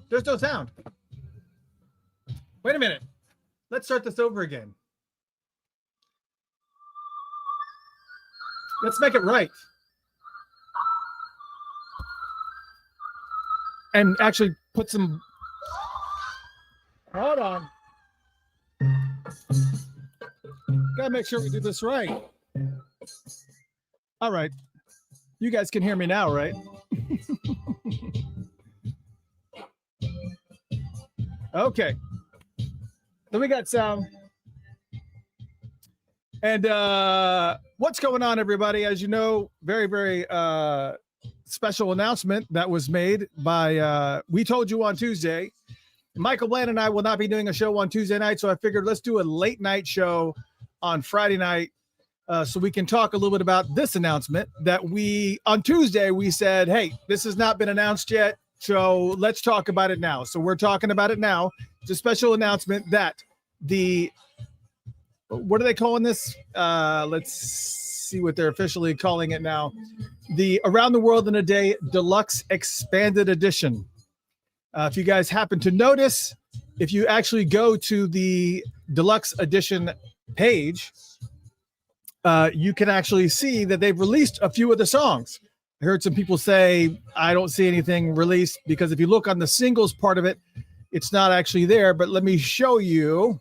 There's no sound. Wait a minute. Let's start this over again. Let's make it right. And actually put some... Hold on. Gotta make sure we do this right. All right. You guys can hear me now, right? Okay. Then we got sound. And what's going on, everybody? As you know, very, very special announcement that was made by We Told You on Tuesday. Michael Bland and I will not be doing a show on Tuesday night, so I figured let's do a late night show on Friday night so we can talk a little bit about this announcement that on Tuesday, we said, hey, this has not been announced yet. So let's talk about it now. So we're talking about it now. It's a special announcement that what are they calling this? Let's see what they're officially calling it now. The Around the World in a Day Deluxe Expanded Edition. If you guys happen to notice, if you actually go to the Deluxe Edition page, you can actually see that they've released a few of the songs. I heard some people say, I don't see anything released because if you look on the singles part of it, it's not actually there. But let me show you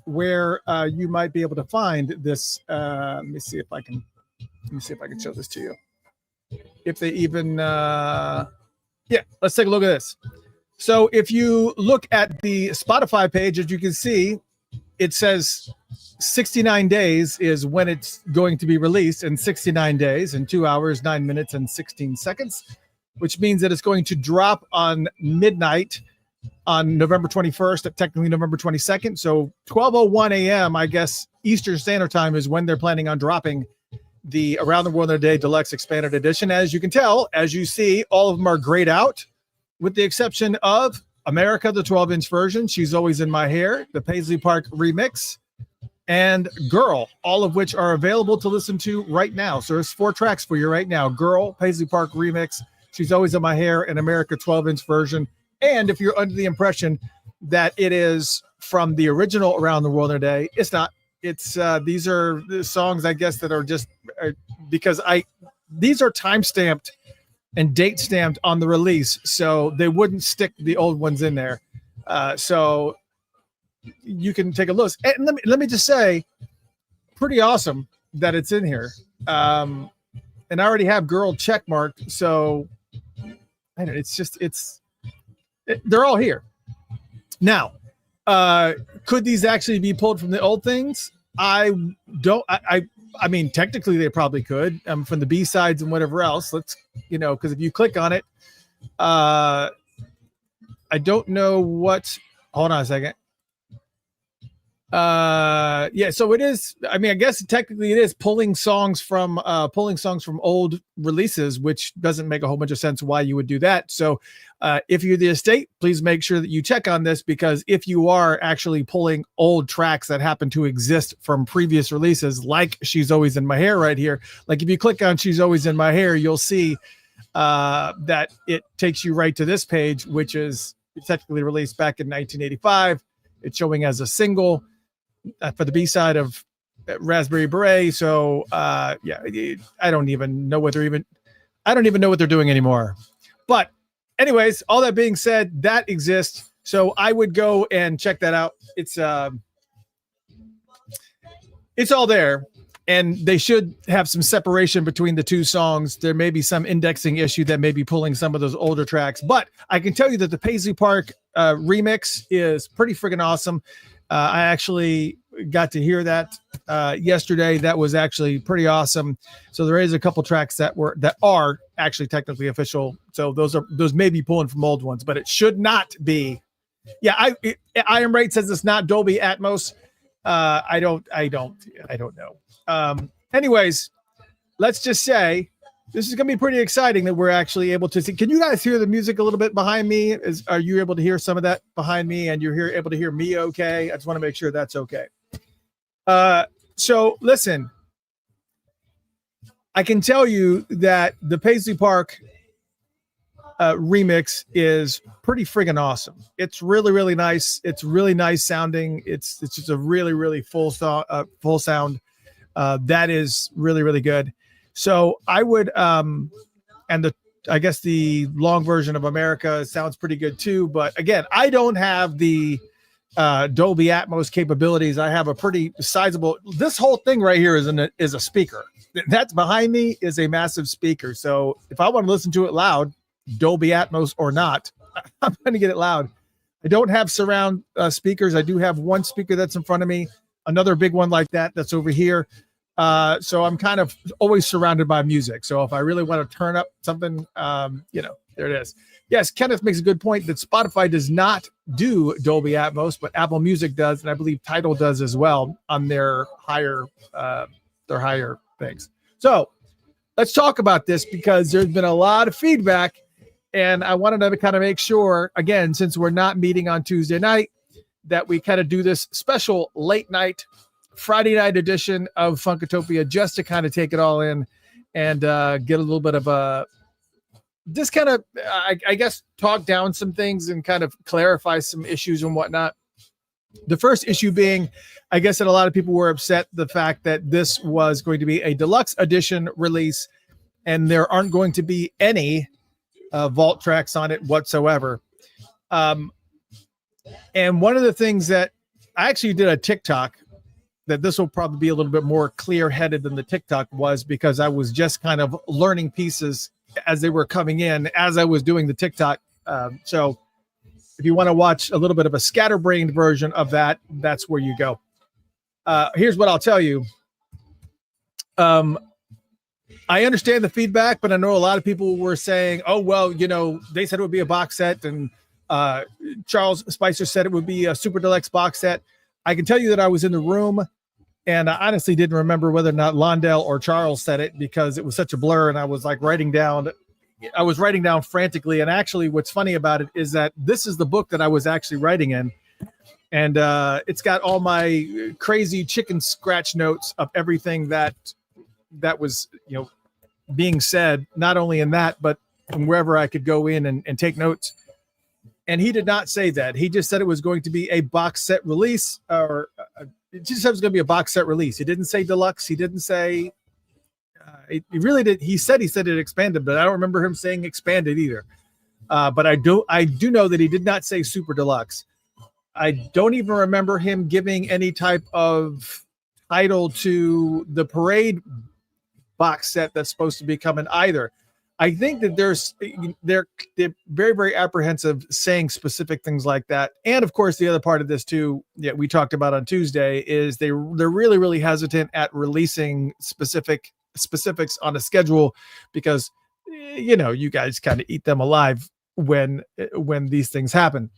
where you might be able to find this. Let me see if I can show this to you. If they even, yeah, let's take a look at this. So if you look at the Spotify page, as you can see, it says 69 days is when it's going to be released, in 69 days, in 2 hours, 9 minutes, and 16 seconds, which means that it's going to drop on midnight on November 21st, technically November 22nd. So 12:01 a.m., I guess, Eastern Standard Time is when they're planning on dropping the Around the World in a Day Deluxe Expanded Edition. As you can tell, as you see, all of them are grayed out, with the exception of America, the 12-inch version, She's Always in My Hair, the Paisley Park remix, and Girl, all of which are available to listen to right now. So there's 4 tracks for you right now. Girl, Paisley Park remix, She's Always in My Hair, and America 12-inch version. And if you're under the impression that it is from the original Around the World in a Day, it's not. It's these are the songs, I guess, that are just because these are time-stamped and date-stamped on the release, so they wouldn't stick the old ones in there. So you can take a look. And let me just say, pretty awesome that it's in here. And I already have Girl checkmarked, so I don't, they're all here. Now, could these actually be pulled from the old things? I mean, technically they probably could, from the B-sides and whatever else. Let's, because if you click on it, I don't know what, hold on a second. Yeah, so it is, I mean, I guess technically it is pulling songs from old releases, which doesn't make a whole bunch of sense why you would do that. So if you're the estate, please make sure that you check on this, because if you are actually pulling old tracks that happen to exist from previous releases, like She's Always in My Hair right here, like if you click on She's Always in My Hair, you'll see that it takes you right to this page, which is technically released back in 1985. It's showing as a single for the B-side of Raspberry Beret. So yeah, I don't even know what they're doing anymore. But anyways, all that being said, that exists. So I would go and check that out. It's all there, and they should have some separation between the two songs. There may be some indexing issue that may be pulling some of those older tracks, but I can tell you that the Paisley Park remix is pretty friggin' awesome. I actually got to hear that yesterday. That was actually pretty awesome. So there is a couple tracks that are actually technically official. So those may be pulling from old ones, but it should not be. Yeah, I Am Right says it's not Dolby Atmos. I don't know. Anyways, let's just say this is going to be pretty exciting that we're actually able to see. Can you guys hear the music a little bit behind me? Are you able to hear some of that behind me, and you're able to hear me okay? I just want to make sure that's okay. So listen, I can tell you that the Paisley Park remix is pretty friggin' awesome. It's really, really nice. It's really nice sounding. It's just a really, really full sound. That is really, really good. So I would, I guess the long version of America sounds pretty good too. But again, I don't have the Dolby Atmos capabilities. I have a pretty sizable. This whole thing right here is a speaker. That's behind me is a massive speaker. So if I want to listen to it loud, Dolby Atmos or not, I'm going to get it loud. I don't have surround speakers. I do have one speaker that's in front of me, another big one like that's over here. So I'm kind of always surrounded by music. So if I really want to turn up something, there it is. Yes, Kenneth makes a good point that Spotify does not do Dolby Atmos, but Apple Music does, and I believe Tidal does as well on their higher things. So let's talk about this because there's been a lot of feedback. And I wanted to kind of make sure, again, since we're not meeting on Tuesday night, that we kind of do this special late night, Friday night edition of Funkatopia just to kind of take it all in and get a little bit of just kind of, I guess, talk down some things and kind of clarify some issues and whatnot. The first issue being, I guess that a lot of people were upset the fact that this was going to be a deluxe edition release and there aren't going to be any vault tracks on it whatsoever. And one of the things that I actually did a TikTok that this will probably be a little bit more clear-headed than the TikTok was because I was just kind of learning pieces as they were coming in as I was doing the TikTok. So if you want to watch a little bit of a scatterbrained version of that, that's where you go. Here's what I'll tell you. I understand the feedback, but I know a lot of people were saying, oh, well, they said it would be a box set. And Charles Spicer said it would be a super deluxe box set. I can tell you that I was in the room and I honestly didn't remember whether or not Londell or Charles said it because it was such a blur. And I was like writing down frantically. And actually what's funny about it is that this is the book that I was actually writing in. And it's got all my crazy chicken scratch notes of everything that was, being said, not only in that, but from wherever I could go in and take notes. And he did not say that. He just said it was going to be a box set release, or it just said it was going to be a box set release. He didn't say deluxe. He didn't say, he really did. He said it expanded, but I don't remember him saying expanded either. But I do know that he did not say super deluxe. I don't even remember him giving any type of title to the parade box set that's supposed to be coming either. I think that they're very, very apprehensive saying specific things like that. And of course, the other part of this too, we talked about on Tuesday, is they're really, really hesitant at releasing specifics on a schedule because you guys kind of eat them alive when these things happen.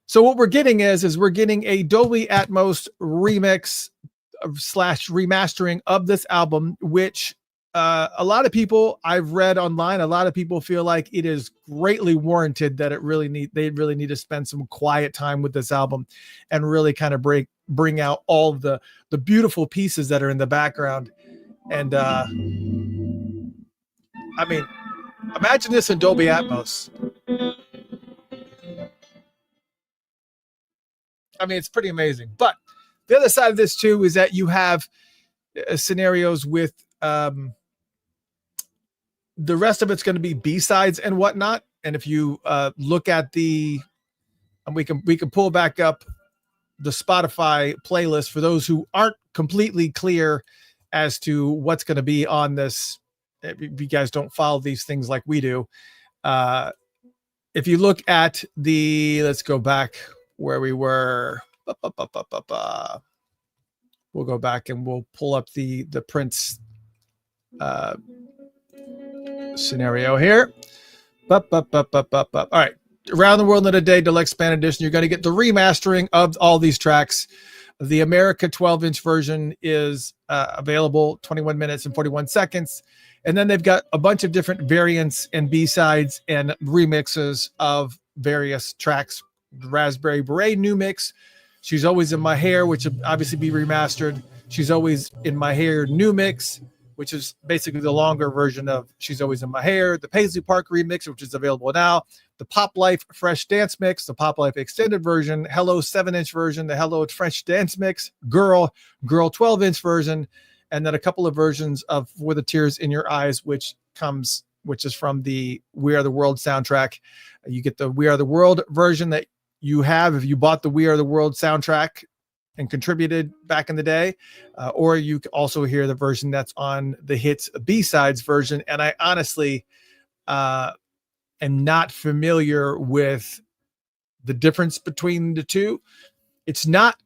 So what we're getting is we're getting a Dolby Atmos remix / remastering of this album, which a lot of people I've read online, a lot of people feel like it is greatly warranted that they really need to spend some quiet time with this album and really kind of bring out all the beautiful pieces that are in the background. And I mean, imagine this in Dolby Atmos. I mean, it's pretty amazing. But the other side of this too is that you have scenarios with the rest of it's going to be B-sides and whatnot. And if you look at and we can pull back up the Spotify playlist for those who aren't completely clear as to what's going to be on this. If you guys don't follow these things like we do. If you look at let's go back where we were. We'll go back and we'll pull up the Prince scenario here. All right. Around the World in a Day Deluxe Band Edition. You're going to get the remastering of all these tracks. The America 12-inch version is available 21 minutes and 41 seconds. And then they've got a bunch of different variants and B-sides and remixes of various tracks. The Raspberry Beret new mix. She's Always in My Hair, which will obviously be remastered. She's Always in My Hair new mix. which is basically the longer version of She's Always in My Hair, the Paisley Park remix, which is available now, the Pop Life Fresh Dance Mix, the Pop Life Extended version, Hello 7-inch version, the Hello Fresh Dance Mix, Girl 12-inch version, and then a couple of versions of For the Tears in Your Eyes, which is from the We Are the World soundtrack. You get the We Are the World version that you have if you bought the We Are the World soundtrack and contributed back in the day, or you can also hear the version that's on the Hits B-Sides version. And I honestly am not familiar with the difference between the two. It's not,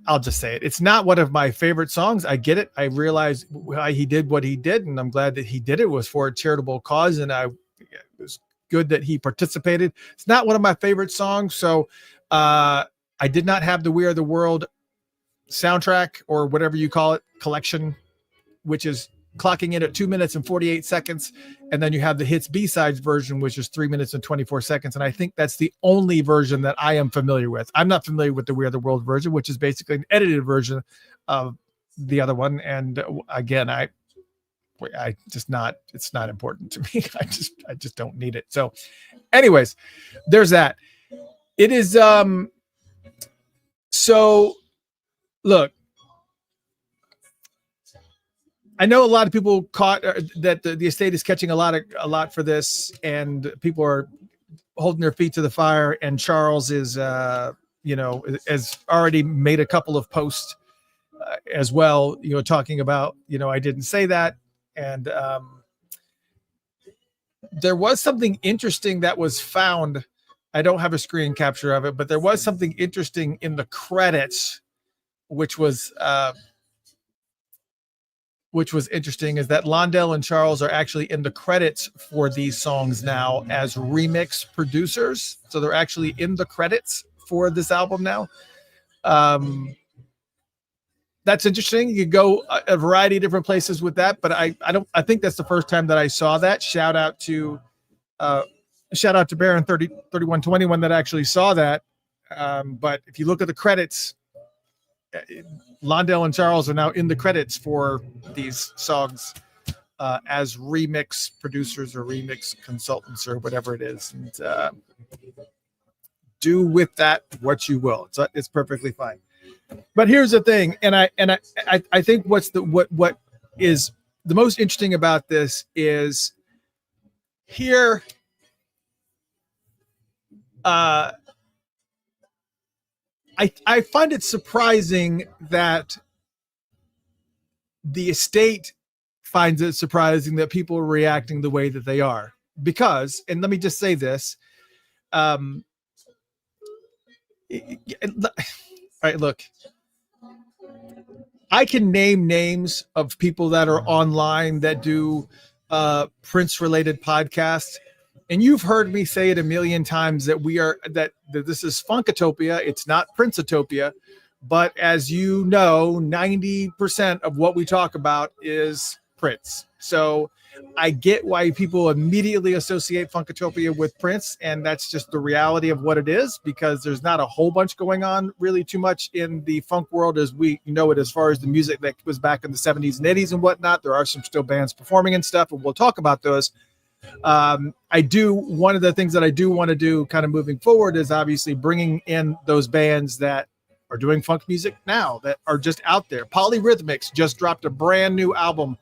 I'll just say it, it's not one of my favorite songs. I get it. I realize why he did what he did, and I'm glad that he did it. It was for a charitable cause, and it was good that he participated. It's not one of my favorite songs, so I did not have the We Are the World soundtrack, or whatever you call it, collection, which is clocking in at 2 minutes and 48 seconds. And then you have the Hits B-Sides version, which is 3 minutes and 24 seconds. And I think that's the only version that I am familiar with. I'm not familiar with the We Are the World version, which is basically an edited version of the other one. And again, it's not important to me. I just don't need it. So anyways, there's that. It is, so look, I know a lot of people caught that the estate is catching a lot for this, and people are holding their feet to the fire. And Charles is, has already made a couple of posts as well, talking about, I didn't say that. And there was something interesting that was found. I don't have a screen capture of it, but there was something interesting in the credits, which was interesting, is that Londell and Charles are actually in the credits for these songs now as remix producers. So they're actually in the credits for this album now. That's interesting. You could go a variety of different places with that, but I think that's the first time that I saw that. Shout out to Baron 3121 that actually saw that. But if you look at the credits, Londell and Charles are now in the credits for these songs as remix producers or remix consultants or whatever it is. And do with that what you will. It's perfectly fine. But here's the thing, and I think what is the most interesting about this is here. I find it surprising that the estate finds it surprising that people are reacting the way that they are. Because, and let me just say this, all right, look, I can name names of people that are online that do Prince-related podcasts. And you've heard me say it a million times that that this is Funkatopia. It's not Princetopia. But as you know, 90% of what we talk about is Prince. So I get why people immediately associate Funkatopia with Prince. And that's just the reality of what it is, because there's not a whole bunch going on really too much in the funk world as we know it, as far as the music that was back in the 70s and 80s and whatnot. There are some still bands performing and stuff, and we'll talk about those. One of the things that I do want to do kind of moving forward is obviously bringing in those bands that are doing funk music now, that are just out there. Polyrhythmics just dropped a brand new album.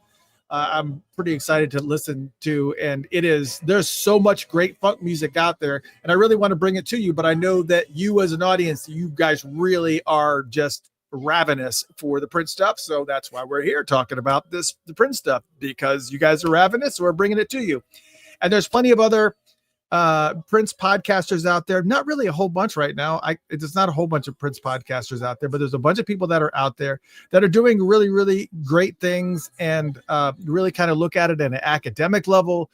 I'm pretty excited to listen to, and there's so much great funk music out there, and I really want to bring it to you, but I know that you as an audience, you guys really are just ravenous for the Prince stuff. So that's why we're here talking about the Prince stuff, because you guys are ravenous, so we're bringing it to you. And there's plenty of other Prince podcasters out there. Not really a whole bunch right now. There's not a whole bunch of Prince podcasters out there, but there's a bunch of people that are out there that are doing really, really great things, and really kind of look at it at an academic level.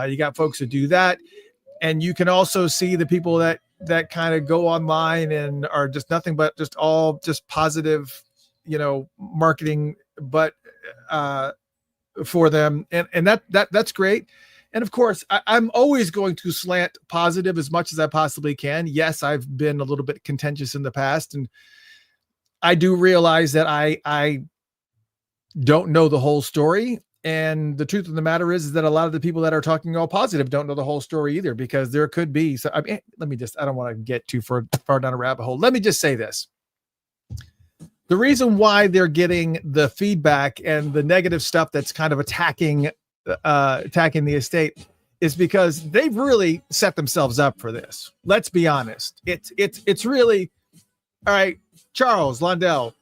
You got folks who do that. And you can also see the people that kind of go online and are just nothing but just positive, marketing, but for them. And that's great. And of course, I'm always going to slant positive as much as I possibly can. Yes, I've been a little bit contentious in the past, and I do realize that I don't know the whole story. And the truth of the matter is that a lot of the people that are talking all positive don't know the whole story either, because there could be. So I mean, I don't want to get too far down a rabbit hole. Let me just say this. The reason why they're getting the feedback and the negative stuff that's kind of attacking the estate is because they've really set themselves up for this. Let's be honest. It's really, all right, Charles Londell,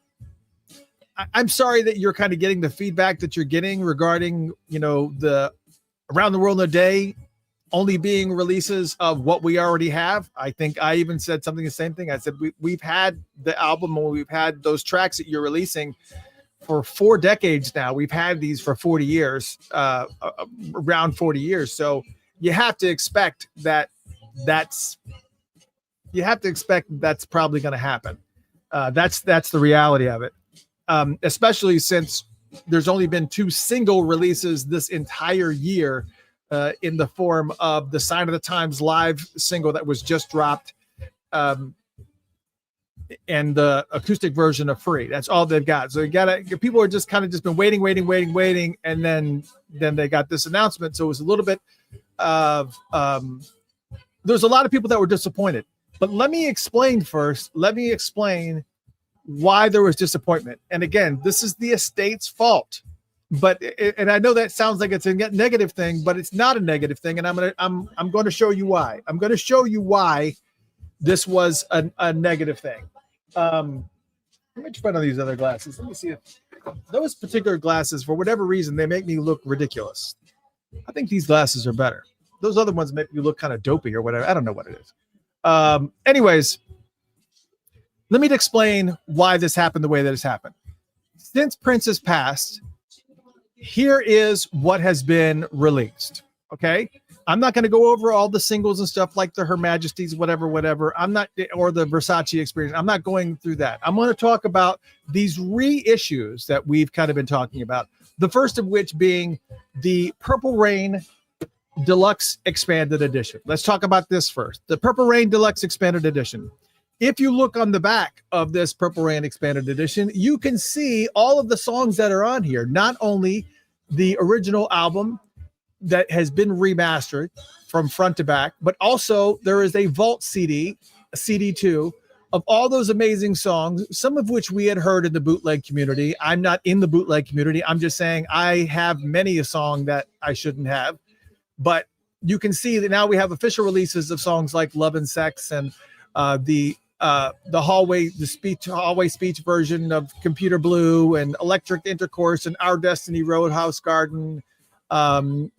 I'm sorry that you're kind of getting the feedback that you're getting regarding, the Around the World in a Day only being releases of what we already have. I think I even said the same thing. I said, we've had the album, or we've had those tracks that you're releasing for 4 decades now. We've had these for 40 years, around 40 years. So you have to expect that's probably going to happen. That's the reality of it. Especially since there's only been 2 single releases this entire year, in the form of the Sign of the Times live single that was just dropped, and the acoustic version of Free. That's all they've got. So people are just been waiting, and then they got this announcement. So it was a little bit of there's a lot of people that were disappointed. But let me explain first. Let me explain why there was disappointment. And again, this is the estate's fault. And I know that sounds like it's a negative thing, but it's not a negative thing. And I'm going to show you why. I'm going to show you why this was a negative thing. Let me try on these other glasses. Let me see if those particular glasses, for whatever reason, they make me look ridiculous. I think these glasses are better. Those other ones make me look kind of dopey or whatever. I don't know what it is. Anyways, let me explain why this happened the way that it's happened. Since Prince has passed, here is what has been released. Okay. I'm not going to go over all the singles and stuff like the Her Majesty's, whatever. I'm not, or the Versace Experience. I'm not going through that. I'm going to talk about these reissues that we've kind of been talking about. The first of which being the Purple Rain Deluxe Expanded Edition. Let's talk about this first. The Purple Rain Deluxe Expanded Edition. If you look on the back of this Purple Rain Expanded Edition, you can see all of the songs that are on here. Not only the original album that has been remastered from front to back, but also there is a vault CD, a CD2, of all those amazing songs, some of which we had heard in the bootleg community. I'm not in the bootleg community. I'm just saying I have many a song that I shouldn't have. But you can see that now we have official releases of songs like Love and Sex and the hallway speech version of Computer Blue and Electric Intercourse and Our Destiny Roadhouse Garden, and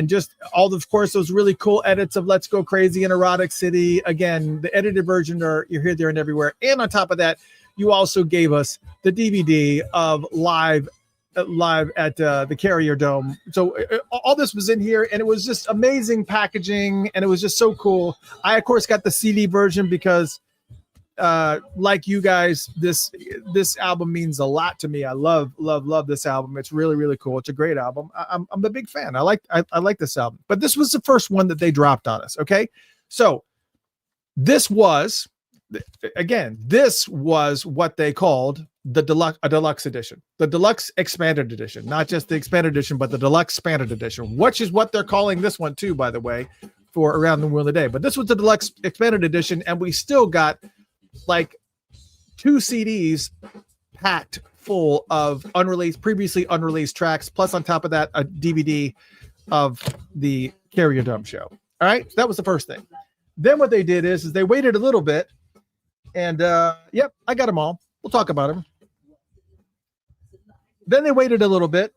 just all of course those really cool edits of Let's Go Crazy and Erotic City. Again, the edited version you're here, there, and everywhere. And on top of that, you also gave us the DVD of live at the Carrier Dome. So all this was in here, and it was just amazing packaging, and it was just so cool. I of course got the CD version because like you guys, this album means a lot to me. I love this album. It's really, really cool. It's a great album. I'm a big fan. I like this album. But this was the first one that they dropped on us. Okay, so this was what they called the deluxe edition, the deluxe expanded edition, not just the expanded edition, but the deluxe expanded edition, which is what they're calling this one too, by the way, for Around the World Today. But this was the deluxe expanded edition, and we still got like 2 CDs packed full of previously unreleased tracks, plus on top of that a DVD of the Carrier Dome show. All right, that was the first thing. Then what they did is they waited a little bit, and yep, I got them all. We'll talk about them. Then they waited a little bit,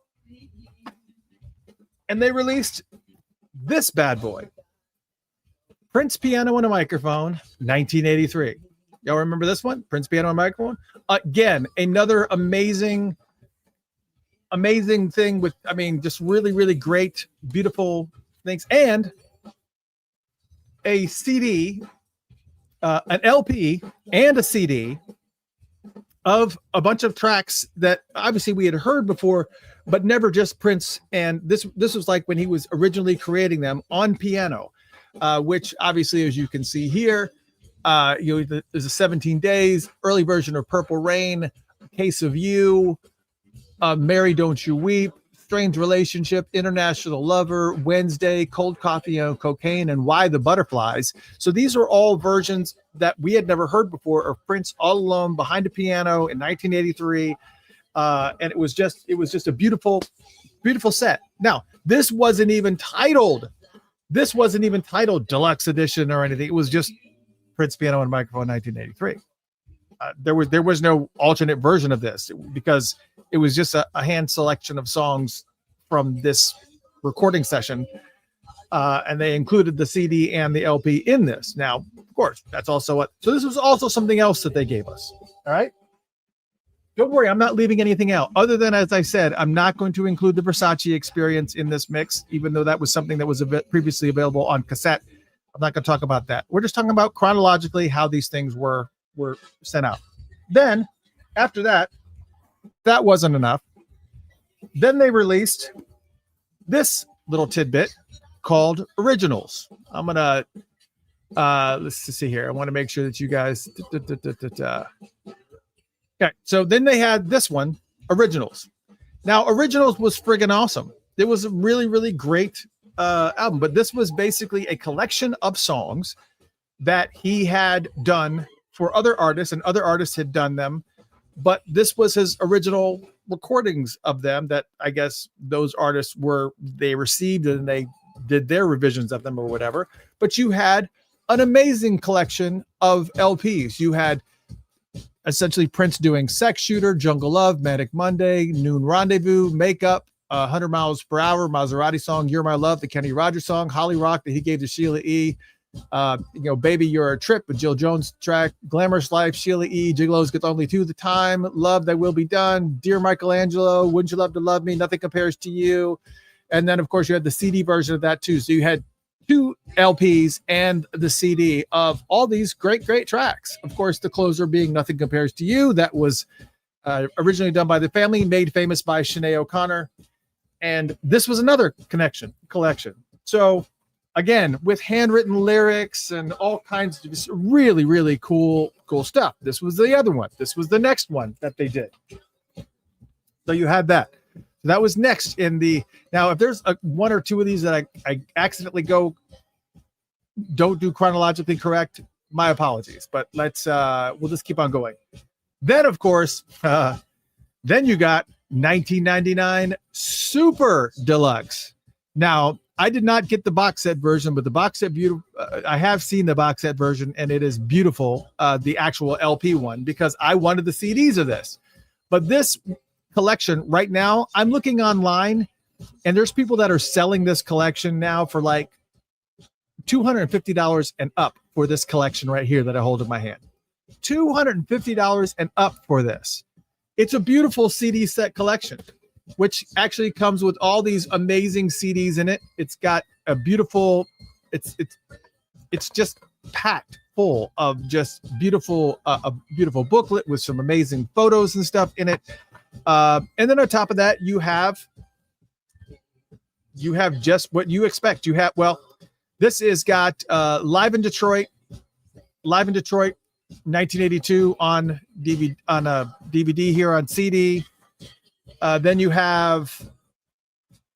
and they released this bad boy, Prince Piano and a Microphone, 1983. Y'all remember this one? Prince Piano and Microphone? Again, another amazing thing with, just really, really great, beautiful things. And a CD, an LP and a CD of a bunch of tracks that obviously we had heard before, but never just Prince. And this was like when he was originally creating them on piano, which obviously, as you can see here, there's a 17 Days, early version of Purple Rain, Case of You, Mary Don't You Weep, Strange Relationship, International Lover, Wednesday, Cold Coffee and Cocaine, and Why the Butterflies. So these are all versions that we had never heard before of Prince all alone behind a piano in 1983. And it was just a beautiful set. Now, this wasn't even titled Deluxe Edition or anything. It was just Prince Piano and Microphone 1983. There was no alternate version of this because it was just a hand selection of songs from this recording session, and they included the CD and the LP in this. Now, of course, so this was also something else that they gave us. All right. Don't worry, I'm not leaving anything out other than, as I said, I'm not going to include the Versace Experience in this mix, even though that was something that was previously available on cassette. I'm not going to talk about that. We're just talking about chronologically how these things were sent out. Then, after that wasn't enough. Then they released this little tidbit called Originals. I'm going to, let's see here. I want to make sure that you guys... Okay, so then they had this one, Originals. Now, Originals was friggin' awesome. It was a really, really great album, but this was basically a collection of songs that he had done for other artists, and other artists had done them, but this was his original recordings of them that I guess those artists they received and they did their revisions of them or whatever. But you had an amazing collection of LPs. You had essentially Prince doing Sex Shooter, Jungle Love, Manic Monday, Noon Rendezvous, Makeup, 100 Miles Per Hour, Maserati Song, You're My Love, the Kenny Rogers song, Holly Rock that he gave to Sheila E., Baby You're a Trip, with Jill Jones track, Glamorous Life, Sheila E., Gigolos Get Only Two the Time, Love That Will Be Done, Dear Michelangelo, Wouldn't You Love to Love Me, Nothing Compares to You. And then, of course, you had the CD version of that too. So you had 2 LPs and the CD of all these great tracks. Of course, the closer being Nothing Compares to You. That was originally done by The Family, made famous by Sinead O'Connor. And this was another collection. So again, with handwritten lyrics and all kinds of just really, really cool stuff. This was the other one. This was the next one that they did. So you had that. That was next in the. Now, if there's one or two of these that I accidentally don't do chronologically correct, my apologies. But we'll just keep on going. Then, of course, then you got 1999 Super Deluxe. Now, I did not get the box set version, but the box set I have seen the box set version, and it is beautiful. The actual LP one, because I wanted the CDs of this, but this collection right now, I'm looking online, and there's people that are selling this collection now for like $250 and up for this collection right here that I hold in my hand. $250 and up for this. It's a beautiful CD set collection, which actually comes with all these amazing CDs in it. It's got a beautiful, it's just packed full of just beautiful, a beautiful booklet with some amazing photos and stuff in it. And then on top of that, you have just what you expect. You have, this is got Live in Detroit, 1982 on DVD here on CD. Then you have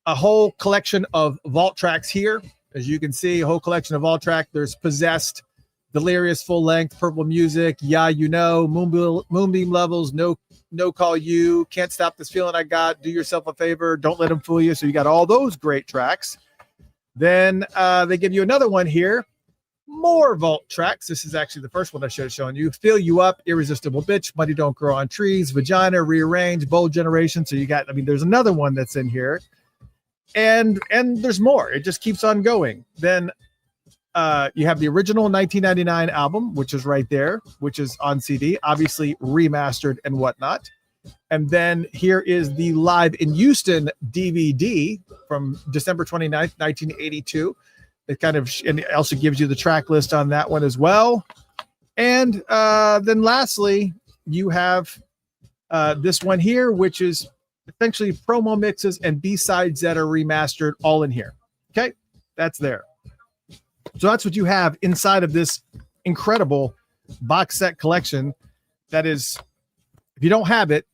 a whole collection of vault tracks here. As you can see, a whole collection of vault track. There's Possessed, Delirious Full Length, Purple Music, Yeah You Know, Moonbeam Levels, No Call You, Can't Stop This Feeling I Got, Do Yourself a Favor, Don't Let Them Fool You. So you got all those great tracks. Then they give you another one here. More vault tracks. This is actually the first one I should have shown you. Fill You Up, Irresistible Bitch, Money Don't Grow on Trees, Vagina, Rearrange, Bold Generation. So you got, there's another one that's in here. And there's more. It just keeps on going. Then you have the original 1999 album, which is right there, which is on CD, obviously remastered and whatnot. And then here is the Live in Houston DVD from December 29th, 1982. It and it also gives you the track list on that one as well. And then lastly, you have this one here, which is essentially promo mixes and B-sides that are remastered all in here. Okay, that's there. So that's what you have inside of this incredible box set collection. That is, if you don't have it,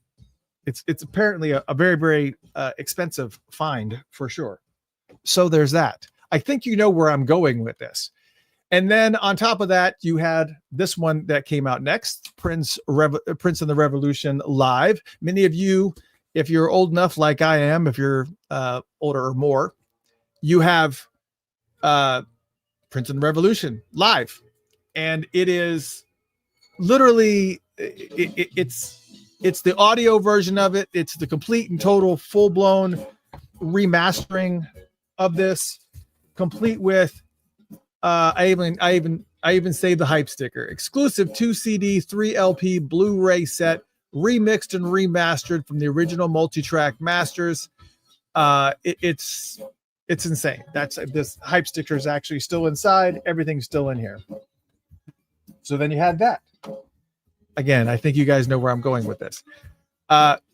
It's apparently a very, very expensive find for sure. So there's that. I think you know where I'm going with this. And then on top of that, you had this one that came out next, Prince and the Revolution Live. Many of you, if you're old enough like I am, if you're older or more, you have Prince and the Revolution Live. And it is literally, it's the audio version of it. It's the complete and total full-blown remastering of this, complete with I even saved the hype sticker. Exclusive 2 CD, 3 LP Blu-ray set, remixed and remastered from the original multi-track masters. It's insane. This hype sticker is actually still inside. Everything's still in here. So then you had that. Again, I think you guys know where I'm going with this.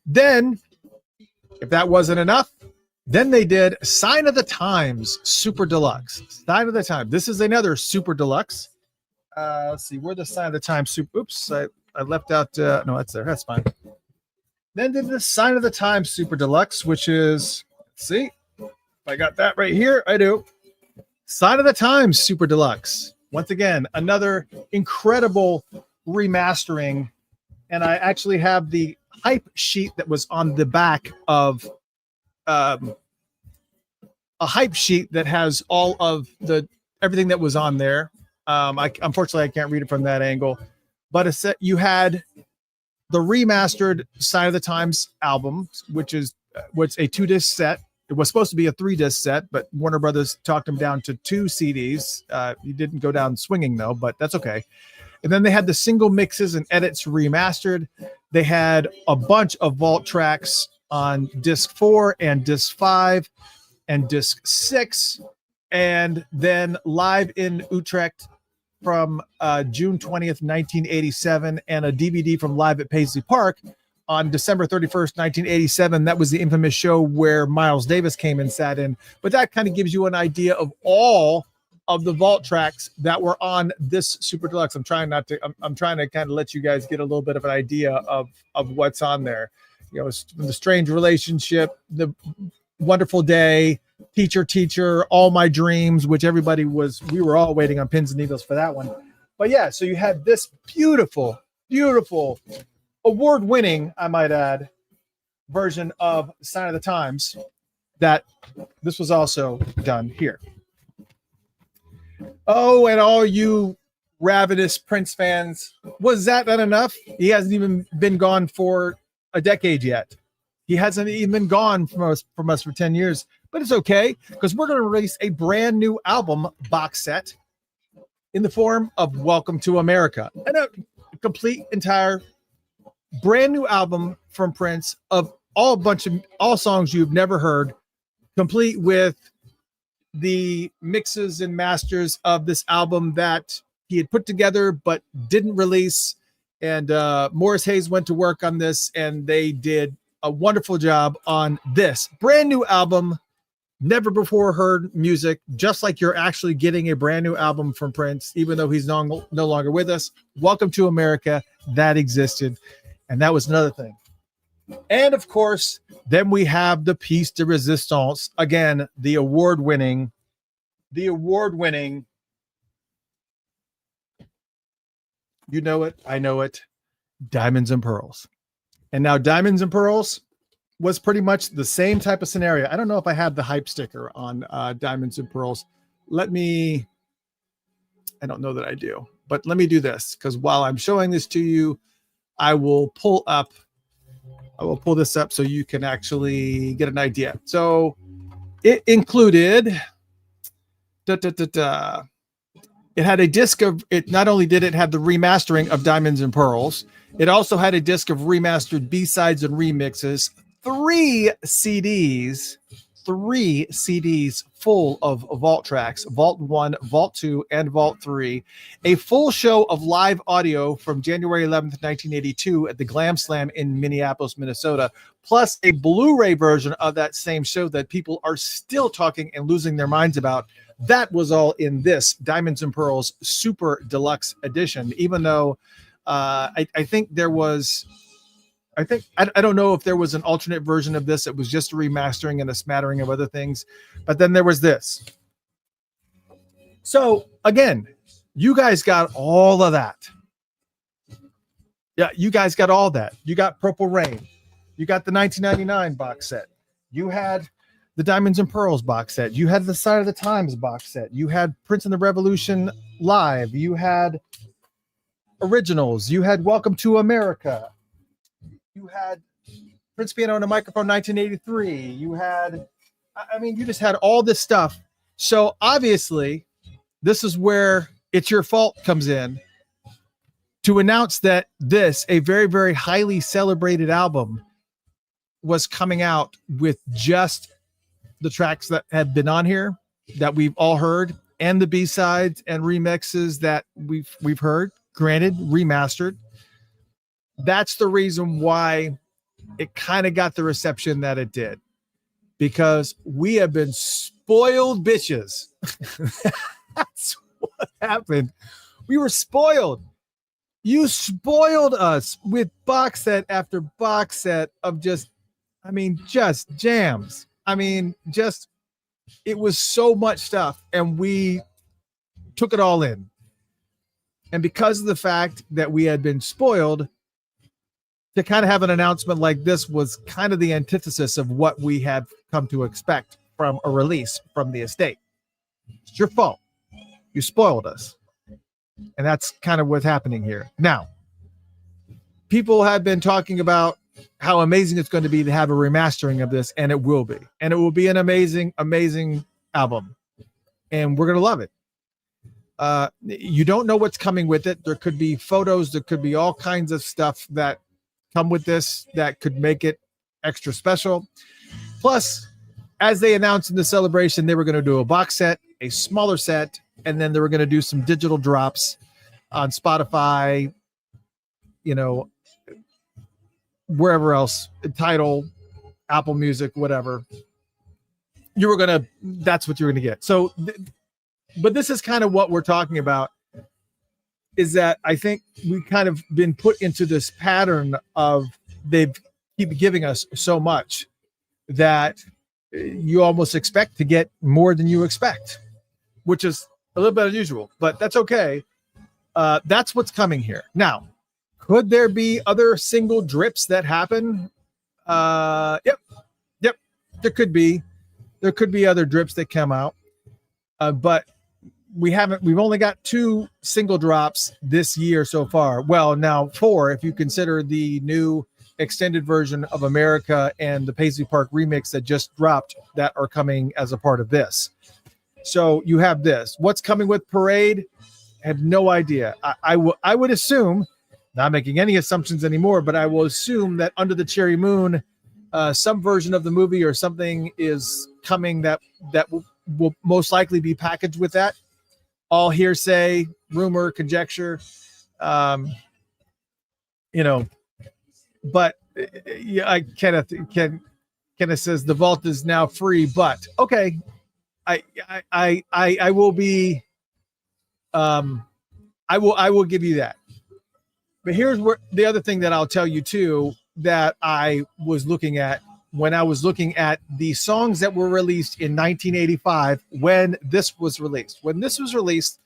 Then, if that wasn't enough, then they did Sign of the Times Super Deluxe. Sign of the Times. This is another Super Deluxe. Let's see, where the Sign of the Times Super. Oops, I left out. No, that's there. That's fine. Then did the Sign of the Times Super Deluxe, which is, let's see, I got that right here. I do. Sign of the Times Super Deluxe. Once again, another incredible remastering. And I actually have the hype sheet that was on the back of a hype sheet that has all of everything that was on there. Unfortunately I can't read it from that angle, but you had the remastered Sign of the Times album, which is what's a 2-disc set. It was supposed to be a 3-disc set, but Warner Brothers talked them down to 2 CDs. You didn't go down swinging though, but that's okay. And then they had the single mixes and edits remastered. They had a bunch of vault tracks on disc 4 and disc 5 and disc 6, and then live in Utrecht from June 20th, 1987, and a DVD from Live at Paisley Park on December 31st, 1987. That was the infamous show where Miles Davis came and sat in. But that kind of gives you an idea of all of the vault tracks that were on this Super Deluxe. I'm trying to kind of let you guys get a little bit of an idea of what's on there. You know, The Strange Relationship, The Wonderful Day, Teacher, All My Dreams, which we were all waiting on pins and needles for that one. But yeah, so you had this beautiful, beautiful, award-winning, I might add, version of Sign of the Times that this was also done here. Oh, and all you ravenous Prince fans, was that not enough? He hasn't even been gone for a decade yet. He hasn't even been gone from us for 10 years, but it's okay because we're going to release a brand new album box set in the form of Welcome to America, and a complete entire brand new album from Prince of all songs you've never heard, complete with the mixes and masters of this album that he had put together but didn't release. And Morris Hayes went to work on this, and they did a wonderful job on this brand new album. Never before heard music, just like you're actually getting a brand new album from Prince, even though he's no longer with us. Welcome to America, that existed. And that was another thing. And of course, then we have the piece de resistance. Again, the award-winning, you know it, I know it, Diamonds and Pearls. And now Diamonds and Pearls was pretty much the same type of scenario. I don't know if I have the hype sticker on Diamonds and Pearls. I don't know that I do, but let me do this, because while I'm showing this to you, I will pull this up so you can actually get an idea. So it included, it had a disc of it. Not only did it have the remastering of Diamonds and Pearls, it also had a disc of remastered B-sides and remixes, 3 CDs full of vault tracks, Vault 1, Vault 2, and Vault 3, a full show of live audio from January 11th, 1982 at the Glam Slam in Minneapolis, Minnesota, plus a Blu-ray version of that same show that people are still talking and losing their minds about. That was all in this Diamonds and Pearls Super Deluxe Edition, even though I think there was I don't know if there was an alternate version of this. It was just a remastering and a smattering of other things. But then there was this. So again, you guys got all of that. Yeah, you guys got all that. You got Purple Rain. You got the 1999 box set. You had the Diamonds and Pearls box set. You had the Sign of the Times box set. You had Prince and the Revolution live. You had originals. You had Welcome to America. You had Prince Piano and a Microphone 1983. You had, I mean, you just had all this stuff. So obviously, this is where It's Your Fault comes in to announce that this, a very, very highly celebrated album, was coming out with just the tracks that have been on here that we've all heard, and the B-sides and remixes that we've heard, granted, remastered. That's the reason why it kind of got the reception that it did, because we have been spoiled bitches. That's what happened. We were spoiled. You spoiled us with box set after box set of just jams. It was so much stuff, and we took it all in. And because of the fact that we had been spoiled, to kind of have an announcement like this was kind of the antithesis of what we had come to expect from a release from the estate. It's your fault. You spoiled us. And that's kind of what's happening here. Now, people have been talking about how amazing it's going to be to have a remastering of this, and it will be. And it will be an amazing, amazing album. And we're going to love it. You don't know what's coming with it. There could be photos. There could be all kinds of stuff that come with this that could make it extra special. Plus, as they announced in the celebration, they were going to do a box set, a smaller set, and then they were going to do some digital drops on Spotify, wherever else, Tidal, Apple Music, whatever. That's what you're going to get. So, but this is kind of what we're talking about, is that I think we kind of been put into this pattern of they keep giving us so much that you almost expect to get more than you expect, which is a little bit unusual, but that's okay. That's what's coming here. Now, could there be other single drips that happen? Yep. There could be other drips that come out, but we've only got 2 single drops this year so far. Well, now 4, if you consider the new extended version of America and the Paisley Park remix that just dropped that are coming as a part of this. So you have this. What's coming with Parade? I have no idea. I would assume, not making any assumptions anymore, but I will assume that Under the Cherry Moon, some version of the movie or something is coming that will most likely be packaged with that. All hearsay, rumor, conjecture, but yeah, Kenneth says the vault is now free, but okay. I will be, I will give you that. But here's where the other thing that I'll tell you too, that I was looking at when I was looking at the songs that were released in 1985 when this was released. When this was released,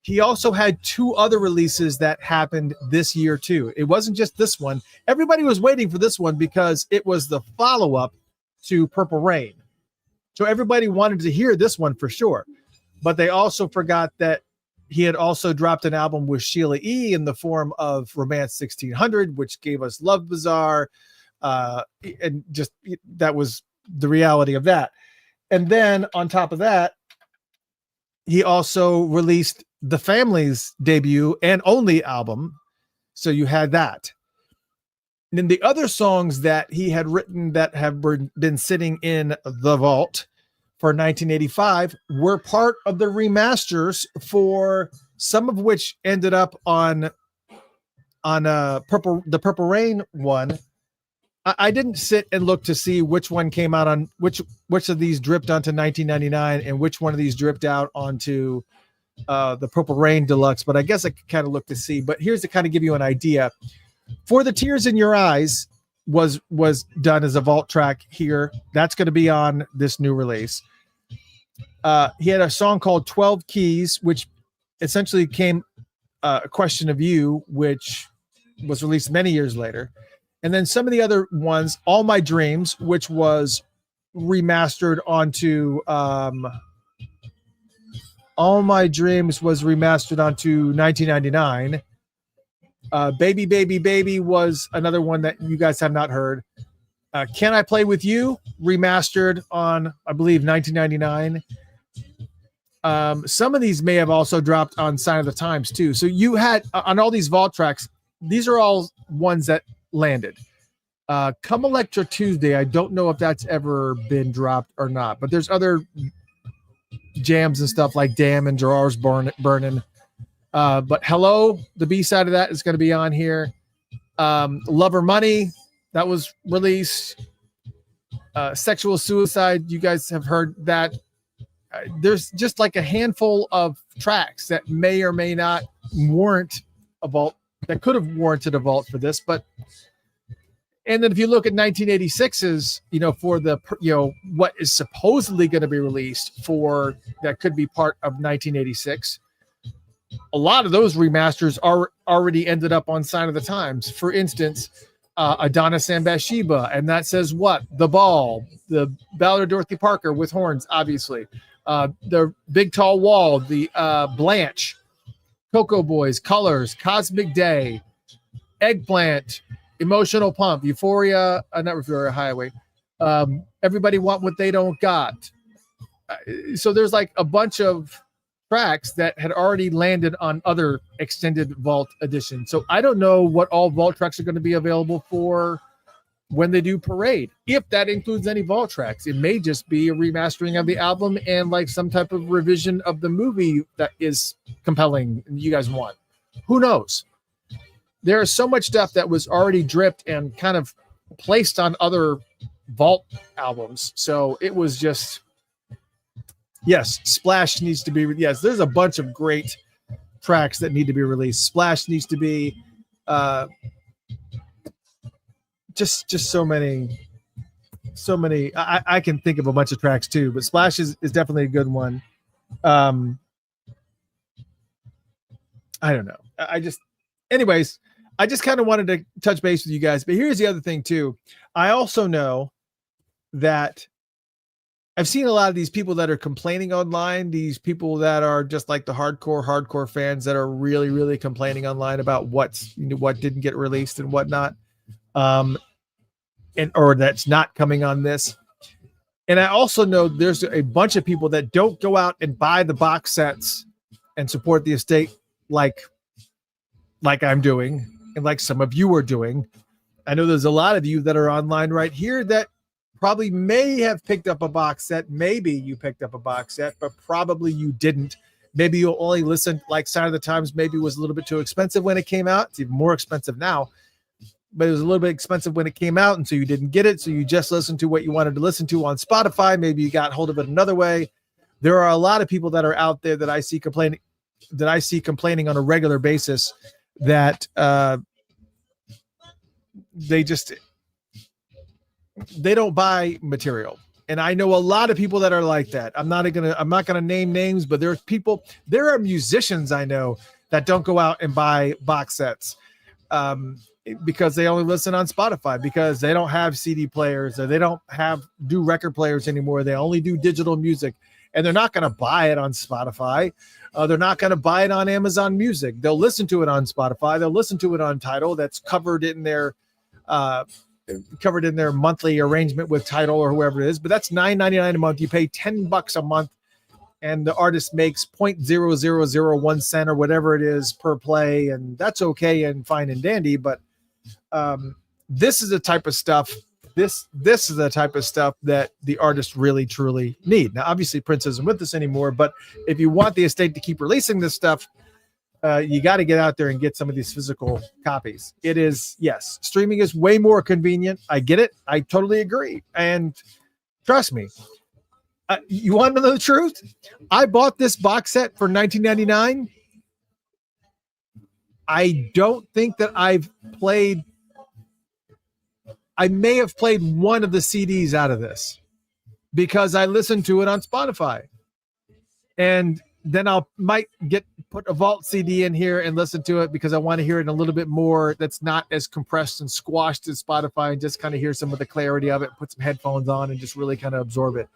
he also had 2 other releases that happened this year too. It wasn't just this one. Everybody was waiting for this one because it was the follow-up to Purple Rain. So everybody wanted to hear this one for sure. But they also forgot that he had also dropped an album with Sheila E. in the form of Romance 1600, which gave us Love Bazaar. And just that was the reality of that. And then on top of that, he also released the Family's debut and only album. So you had that. And then the other songs that he had written that have been sitting in the vault for 1985 were part of the remasters, for some of which ended up on the Purple Rain one. I didn't sit and look to see which one came out on which of these dripped onto 1999 and which one of these dripped out onto the Purple Rain Deluxe, but I guess I could kind of look to see. But here's to kind of give you an idea. For the Tears in Your Eyes was done as a vault track here. That's going to be on this new release. He had a song called 12 Keys, which essentially came A Question of You, which was released many years later. And then some of the other ones, All My Dreams, which was remastered onto All My Dreams was remastered onto 1999. Baby, Baby, Baby was another one that you guys have not heard. Can I Play With You? Remastered on, I believe, 1999. Some of these may have also dropped on Sign of the Times too. So you had on all these vault tracks, these are all ones that landed. Come Electra Tuesday, I don't know if that's ever been dropped or not, but there's other jams and stuff like Damn and Gerard's Burning. But Hello, the B-side of that is going to be on here. Love or Money, that was released. Sexual Suicide, you guys have heard that. There's just like a handful of tracks that may or may not warrant a vault, that could have warranted a vault for this. But and then if you look at 1986's, for the, what is supposedly going to be released for that could be part of 1986, a lot of those remasters are already ended up on Sign of the Times. For instance, Adonis and Bathsheba, and that says what? The Ball, the Ballad of Dorothy Parker with horns, obviously. The Big Tall Wall, the Blanche, Cocoa Boys, Colors, Cosmic Day, Eggplant, Emotional Pump, Euphoria, not Euphoria Highway, Everybody Want What They Don't Got. So there's like a bunch of tracks that had already landed on other extended vault editions. So I don't know what all vault tracks are going to be available for when they do Parade, if that includes any vault tracks. It may just be a remastering of the album and like some type of revision of the movie that is compelling and you guys want. Who knows? There is so much stuff that was already dripped and kind of placed on other vault albums. So it was just, yes, Splash needs to be, yes, there's a bunch of great tracks that need to be released. Splash needs to be, just so many. I can think of a bunch of tracks too, but Splash is definitely a good one. I don't know. Anyways, I just kind of wanted to touch base with you guys. But here's the other thing too. I also know that I've seen a lot of these people that are complaining online, these people that are just like the hardcore fans that are really, really complaining online about what didn't get released and whatnot. Or that's not coming on this. And I also know there's a bunch of people that don't go out and buy the box sets and support the estate like I'm doing and like some of you are doing. I know there's a lot of you that are online right here that probably may have picked up a box set. Maybe you picked up a box set, but probably you didn't. Maybe you'll only listen, like Sign of the Times maybe was a little bit too expensive when it came out. It's even more expensive now. But it was a little bit expensive when it came out, and so you didn't get it. So you just listened to what you wanted to listen to on Spotify. Maybe you got hold of it another way. There are a lot of people that are out there that I see complaining on a regular basis that they don't buy material. And I know a lot of people that are like that. I'm not gonna name names, but there are musicians I know that don't go out and buy box sets. Because they only listen on Spotify, because they don't have CD players, or they don't do record players anymore. They only do digital music, and they're not going to buy it on Spotify. They're not going to buy it on Amazon Music. They'll listen to it on Spotify. They'll listen to it on Tidal. That's covered in their monthly arrangement with Tidal or whoever it is. But that's $9.99 a month. You pay $10 a month, and the artist makes 0.0001 cent or whatever it is per play, and that's okay and fine and dandy. But this is the type of stuff. This is the type of stuff that the artists really truly need. Now, obviously, Prince isn't with us anymore, but if you want the estate to keep releasing this stuff, you got to get out there and get some of these physical copies. It is, yes, streaming is way more convenient. I get it. I totally agree. And trust me, you want to know the truth? I bought this box set for $19.99. I don't think that I may have played one of the CDs out of this because I listened to it on Spotify. And then might put a Vault CD in here and listen to it because I want to hear it a little bit more. That's not as compressed and squashed as Spotify, and just kind of hear some of the clarity of it, put some headphones on and just really kind of absorb it.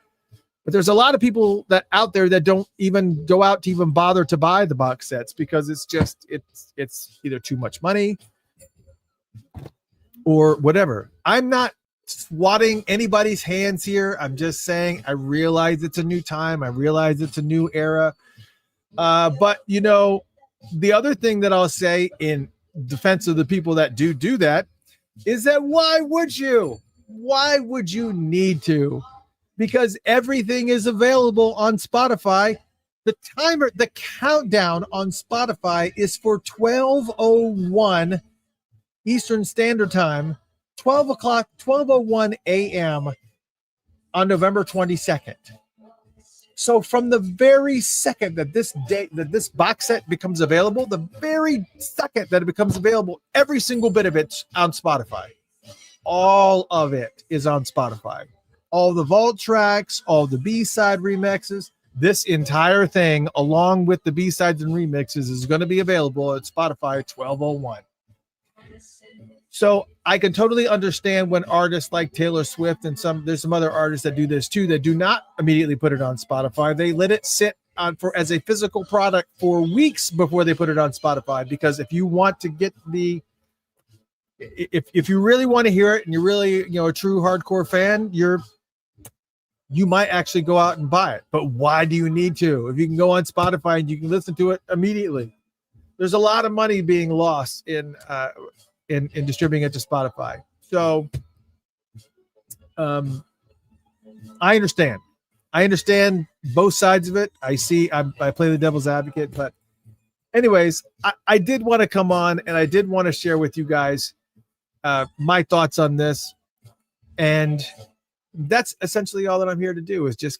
But there's a lot of people that out there that don't even go out to even bother to buy the box sets because it's either too much money or whatever. I'm not swatting anybody's hands here. I'm just saying I realize it's a new time. I realize it's a new era. But, you know, the other thing that I'll say in defense of the people that do that is that why would you? Why would you need to? Because everything is available on Spotify. The countdown on Spotify is for 12:01 Eastern Standard Time, 12:01 a.m. on November 22nd. So from the very second that this box set becomes available, the very second that it becomes available, every single bit of it's on Spotify. All of it is on Spotify. All the Vault tracks, all the B-side remixes, this entire thing, along with the B-sides and remixes, is going to be available at Spotify 12:01. So I can totally understand when artists like Taylor Swift and there's some other artists that do this too, that do not immediately put it on Spotify. They let it sit on as a physical product for weeks before they put it on Spotify. Because if you want to get if you really want to hear it and you're really, you know, a true hardcore fan, you might actually go out and buy it. But why do you need to? If you can go on Spotify and you can listen to it immediately. There's a lot of money being lost in distributing it to Spotify. So I understand both sides of it. I play the devil's advocate, but anyways, I did want to come on and I did want to share with you guys my thoughts on this. And that's essentially all that I'm here to do, is just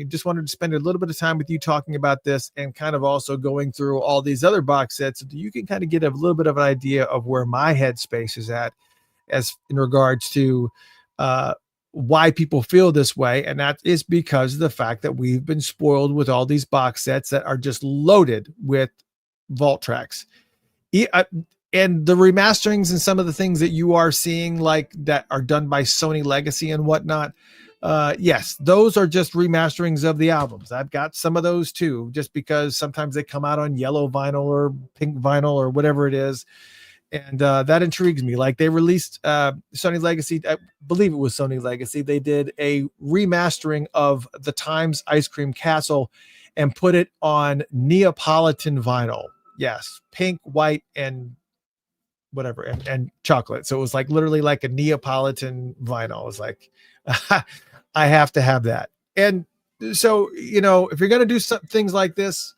just wanted to spend a little bit of time with you talking about this, and kind of also going through all these other box sets so you can kind of get a little bit of an idea of where my headspace is at as in regards to why people feel this way. And that is because of the fact that we've been spoiled with all these box sets that are just loaded with Vault tracks. And the remasterings and some of the things that you are seeing, like that are done by Sony Legacy and whatnot. Yes, those are just remasterings of the albums. I've got some of those too, just because sometimes they come out on yellow vinyl or pink vinyl or whatever it is. And that intrigues me. Like they released Sony Legacy, I believe it was Sony Legacy. They did a remastering of the Times Ice Cream Castle and put it on Neapolitan vinyl. Yes, pink, white, and whatever, and chocolate. So it was like literally like a Neapolitan vinyl. I was like, I have to have that. And so, you know, if you're going to do things like this,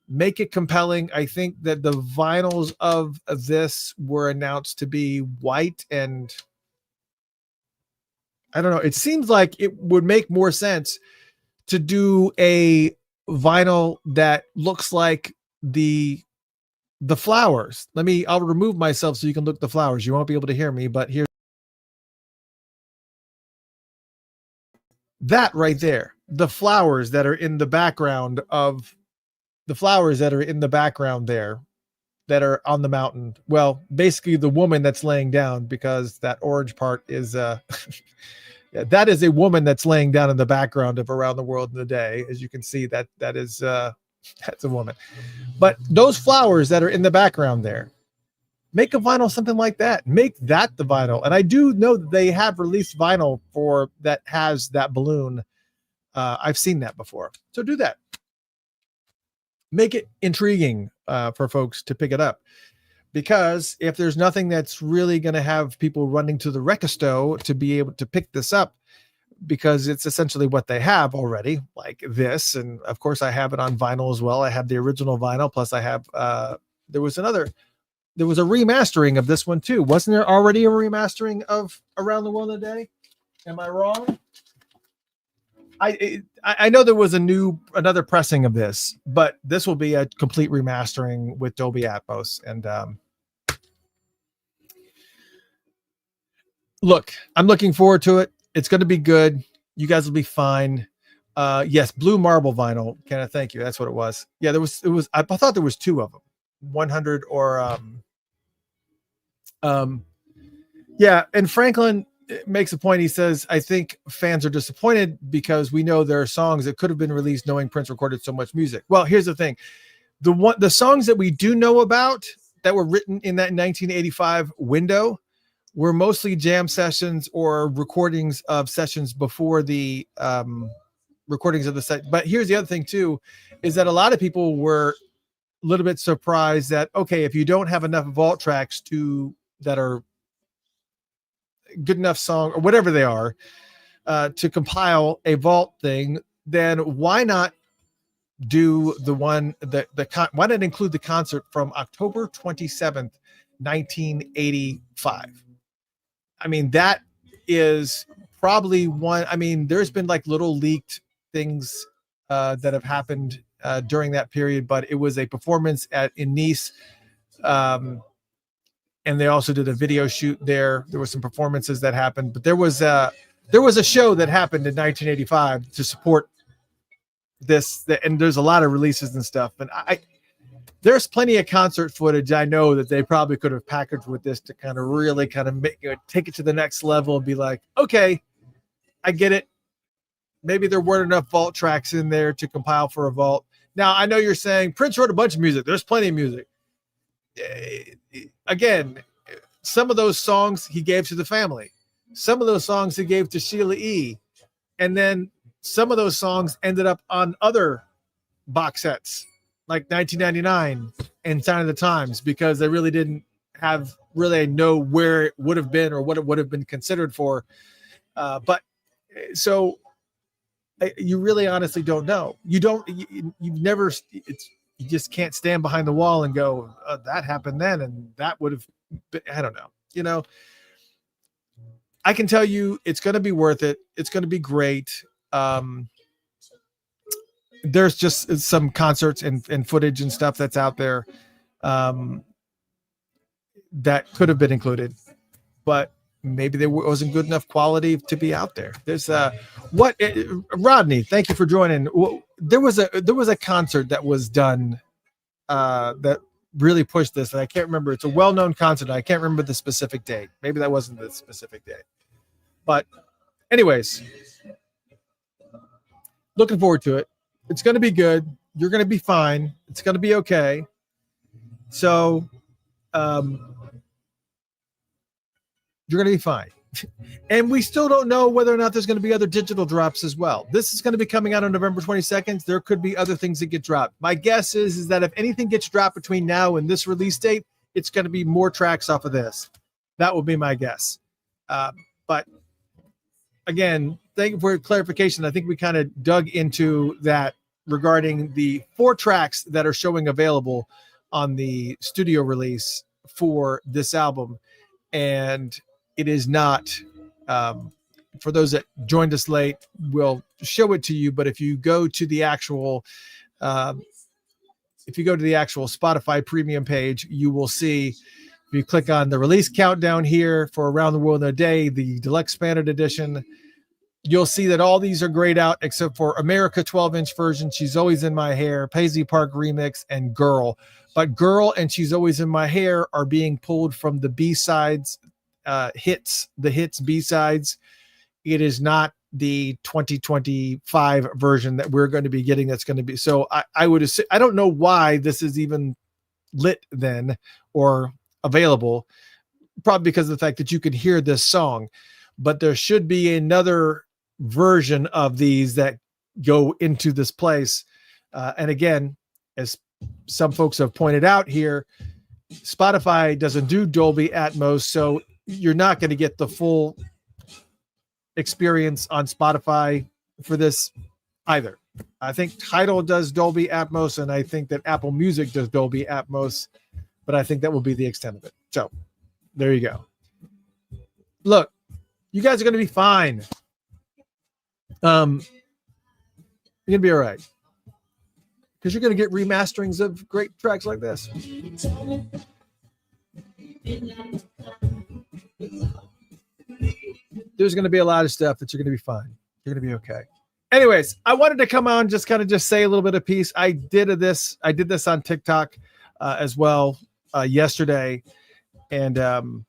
make it compelling. I think that the vinyls of this were announced to be white, and I don't know, it seems like it would make more sense to do a vinyl that looks like the flowers. I'll remove myself so you can look the flowers. You won't be able to hear me, but here's that right there. The flowers that are in the background there that are on the mountain. Well, basically the woman that's laying down, because that orange part is that is a woman that's laying down in the background of Around the World in a Day. As you can see, that is that's a woman. But those flowers that are in the background there, make a vinyl, something like that. Make that the vinyl. And I do know that they have released vinyl for that has that balloon. I've seen that before. So do that. Make it intriguing for folks to pick it up. Because if there's nothing that's really going to have people running to the Rekisto to be able to pick this up, because it's essentially what they have already, like this. And of course I have it on vinyl as well. I have the original vinyl. Plus I have, there was a remastering of this one too. Wasn't there already a remastering of Around the World in a Day? Am I wrong? I know there was another pressing of this, but this will be a complete remastering with Dolby Atmos. And look, I'm looking forward to it. It's going to be good. You guys will be fine. Yes, blue marble vinyl. Kenneth, thank you. That's what it was. Yeah, it was. I thought there was two of them, 100 or yeah. And Franklin makes a point. He says, I think fans are disappointed because we know there are songs that could have been released knowing Prince recorded so much music. Well, here's the thing. The songs that we do know about that were written in that 1985 window were mostly jam sessions or recordings of sessions before the recordings of the set. But here's the other thing too, is that a lot of people were a little bit surprised that, okay, if you don't have enough vault tracks that are good enough song or whatever they are to compile a vault thing, then why not do the one why not include the concert from October 27th, 1985? I mean, that is probably one. I mean, there's been like little leaked things that have happened during that period, but it was a performance in Nice. And they also did a video shoot there. There were some performances that happened, but there was a show that happened in 1985 to support this. And there's a lot of releases and stuff. And there's plenty of concert footage I know that they probably could have packaged with this to kind of really kind of take it to the next level and be like, okay, I get it. Maybe there weren't enough vault tracks in there to compile for a vault. Now, I know you're saying Prince wrote a bunch of music. There's plenty of music. Again, some of those songs he gave to the family. Some of those songs he gave to Sheila E. And then some of those songs ended up on other box sets, like 1999 and Sign of the Times, because they really didn't know where it would have been or what it would have been considered for. But so you really honestly don't know. You've never, you just can't stand behind the wall and go, that happened then. And that would have been, I don't know, I can tell you it's going to be worth it. It's going to be great. There's just some concerts and footage and stuff that's out there that could have been included, but maybe there wasn't good enough quality to be out there. There's Rodney, thank you for joining. There was a concert that was done that really pushed this, and I can't remember. It's a well-known concert. I can't remember the specific date. Maybe that wasn't the specific date. But anyways, looking forward to it. It's going to be good. You're going to be fine. It's going to be okay. So you're going to be fine. And we still don't know whether or not there's going to be other digital drops as well. This is going to be coming out on November 22nd. There could be other things that get dropped. My guess is that if anything gets dropped between now and this release date, it's going to be more tracks off of this. That will be my guess. But again, thank you for clarification. I think we kind of dug into that regarding the 4 tracks that are showing available on the studio release for this album. And it is not, for those that joined us late, we'll show it to you. But if you go to the actual, Spotify premium page, you will see, if you click on the release countdown here for Around the World in a Day, the deluxe expanded edition, you'll see that all these are grayed out except for America 12-inch version, She's Always in My Hair, Paisley Park remix, and Girl. But Girl and She's Always in My Hair are being pulled from the B-sides, the hits B-sides. It is not the 2025 version that we're going to be getting. That's going to be, so I would assume, I don't know why this is even lit then or available, probably because of the fact that you could hear this song, but there should be another version of these that go into this place. And again, as some folks have pointed out here, Spotify doesn't do Dolby Atmos, so you're not going to get the full experience on Spotify for this either. I think Tidal does Dolby Atmos, and I think that Apple Music does Dolby Atmos, but I think that will be the extent of it. So there you go. Look, you guys are going to be fine. You're going to be all right. Because you're going to get remasterings of great tracks like this. There's going to be a lot of stuff that you're going to be fine. You're going to be okay. Anyways, I wanted to come on just say a little bit of peace. I did this on TikTok as well yesterday, and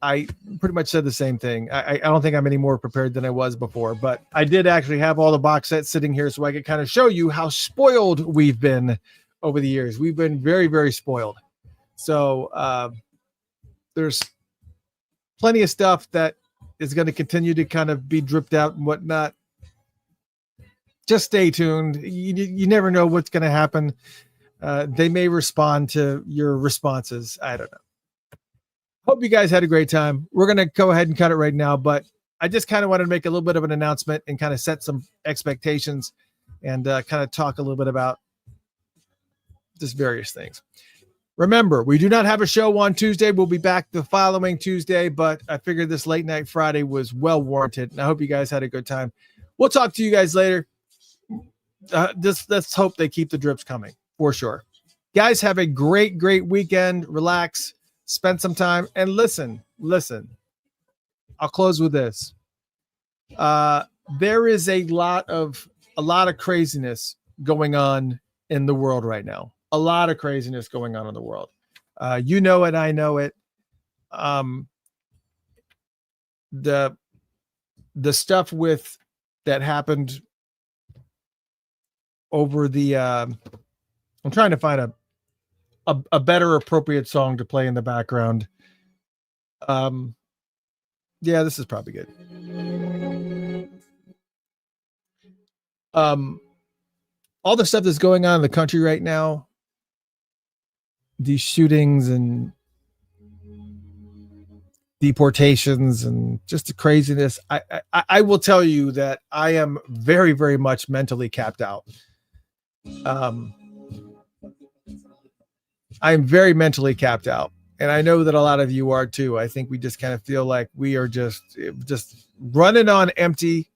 I pretty much said the same thing. I don't think I'm any more prepared than I was before, but I did actually have all the box sets sitting here so I could kind of show you how spoiled we've been over the years. We've been very, very spoiled. So there's plenty of stuff that is going to continue to kind of be dripped out and whatnot. Just stay tuned. You never know what's going to happen. They may respond to your responses. I don't know. Hope you guys had a great time. We're going to go ahead and cut it right now, but I just kind of wanted to make a little bit of an announcement and kind of set some expectations and kind of talk a little bit about just various things. Remember, we do not have a show on Tuesday. We'll be back the following Tuesday, but I figured this late night Friday was well warranted, and I hope you guys had a good time. We'll talk to you guys later. Let's hope they keep the drips coming for sure. Guys, have a great, great weekend. Relax. Spend some time and listen. I'll close with this. There is a lot of craziness going on in the world right now. A lot of craziness going on in the world. You know it. I know it. The stuff that happened over the, I'm trying to find a better appropriate song to play in the background. Yeah, this is probably good. All the stuff that's going on in the country right now, these shootings and deportations and just the craziness. I will tell you that I am very, very much mentally capped out. I'm very mentally capped out. And I know that a lot of you are too. I think we just kind of feel like we are just running on empty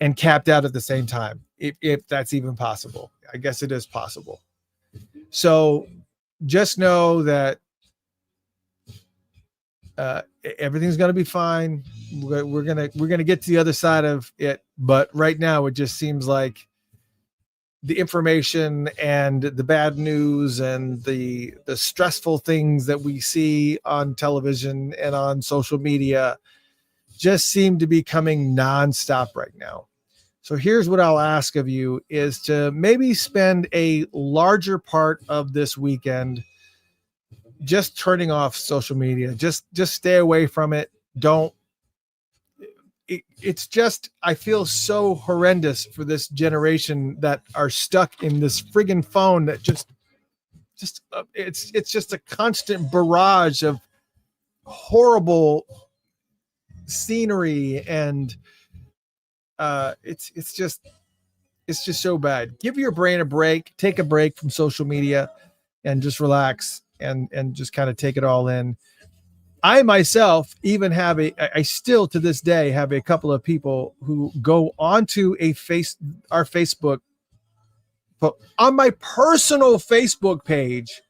and capped out at the same time. If that's even possible. I guess it is possible. So just know that everything's going to be fine. We're going to get to the other side of it. But right now it just seems like the information and the bad news and the stressful things that we see on television and on social media just seem to be coming nonstop right now. So here's what I'll ask of you is to maybe spend a larger part of this weekend just turning off social media. Just stay away from it. It's just, I feel so horrendous for this generation that are stuck in this friggin' phone that it's just a constant barrage of horrible scenery. And it's just so bad. Give your brain a break, take a break from social media and just relax and just kind of take it all in. I myself even have I still to this day have a couple of people who go onto our Facebook, on my personal Facebook page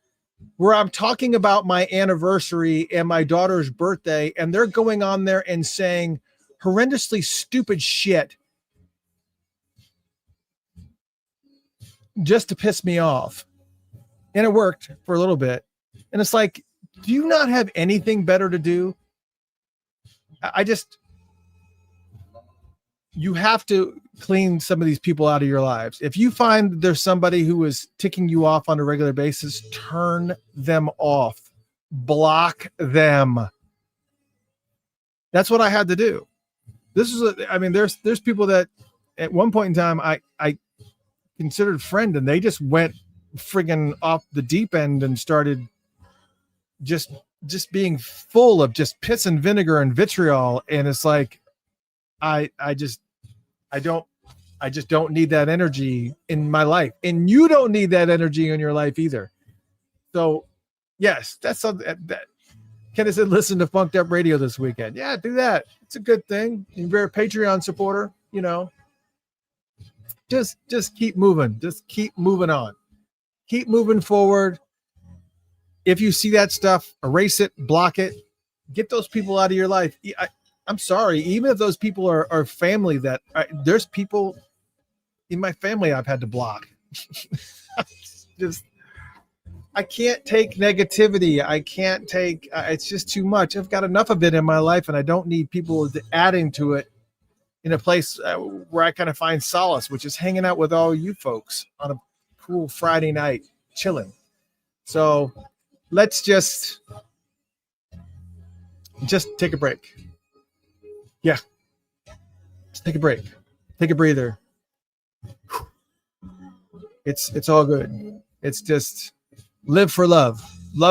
where I'm talking about my anniversary and my daughter's birthday, and they're going on there and saying horrendously stupid shit just to piss me off. And it worked for a little bit. And it's like, do you not have anything better to do? You have to clean some of these people out of your lives. If you find there's somebody who is ticking you off on a regular basis, turn them off, block them. That's what I had to do. There's people that at one point in time I considered friend, and they just went friggin' off the deep end and started just being full of just piss and vinegar and vitriol. And it's like, I just don't need that energy in my life, and you don't need that energy in your life either. So yes, that's something that Kenneth said, listen to Funked Up Radio this weekend. Yeah, do that. It's a good thing. You're a Patreon supporter. you know, just keep moving. Just keep moving on. Keep moving forward. If you see that stuff, erase it, block it, get those people out of your life. I'm sorry, even if those people are family, there's people in my family I've had to block. Just, I can't take negativity. I can't take, it's just too much. I've got enough of it in my life, and I don't need people adding to it in a place where I kind of find solace, which is hanging out with all you folks on a cool Friday night, chilling. So let's just take a break. Yeah. Just take a break. Take a breather. It's all good. It's just live for love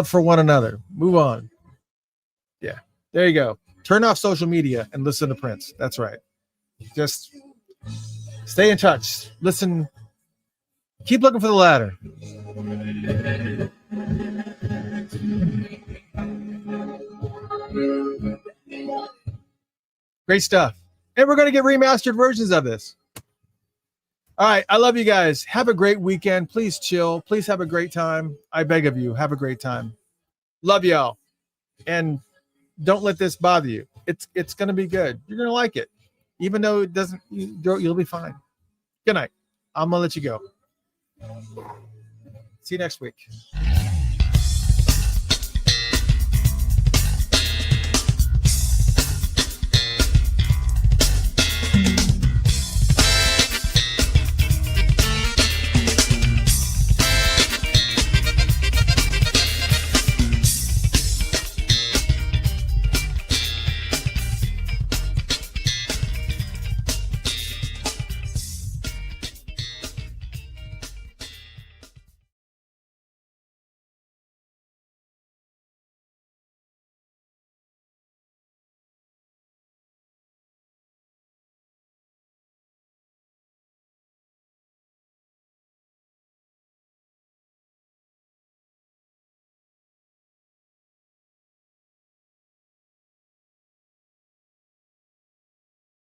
for one another. Move on. Yeah. There you go. Turn off social media and listen to Prince. That's right. Just stay in touch. Listen. Keep looking for the ladder. Great stuff. And we're going to get remastered versions of this. All right. I love you guys. Have a great weekend. Please chill. Please have a great time. I beg of you. Have a great time. Love y'all. And don't let this bother you. It's going to be good. You're going to like it. Even though it doesn't, you'll be fine. Good night. I'm going to let you go. See you next week.